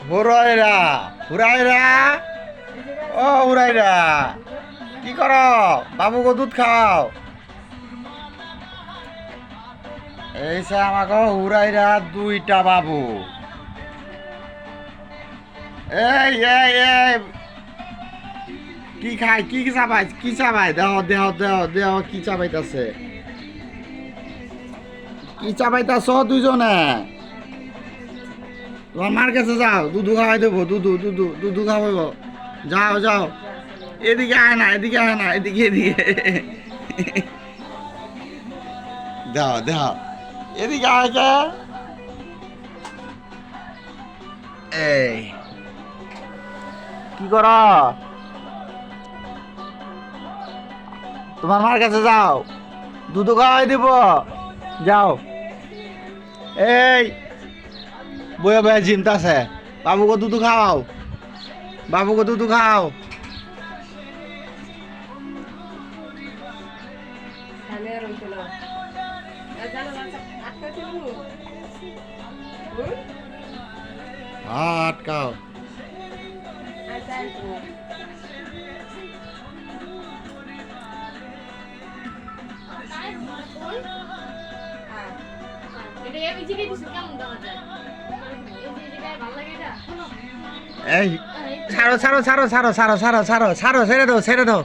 হুরাইরা হুরাইরা ও হুরাইরা কি করো বাবুকে দুধ খাও এই সে আমাকে হুরাইরা দুইটা বাবু এই এই এই কি খাই কি চাবাই দেহ দেহ দেহ দেহ কি চাবাইতাছে কি চাবাইতাছ দুইজনে তোমার মার কাছে যাও দুধু খাওয়াই দেবো দুধু খাওয়াইব যাও যাও এদিকে আয় না এদিকে আয় না এদিকে এদিকে দাও দাও এদিকে আয় কে এই কি কর তোমার মার কাছে যাও দুধু খাওয়াই দিব যাও এই বয়া বয়া চিন্তা আছে বাবুকে দুধু খাও বাবুকে দুধু খাও আটকাও এই ছাড়ো ছাড়ো ছাড়ো ছাড়ো ছাড়ো ছাড়ো ছাড়ো ছাড়ো ছেড়ে দাও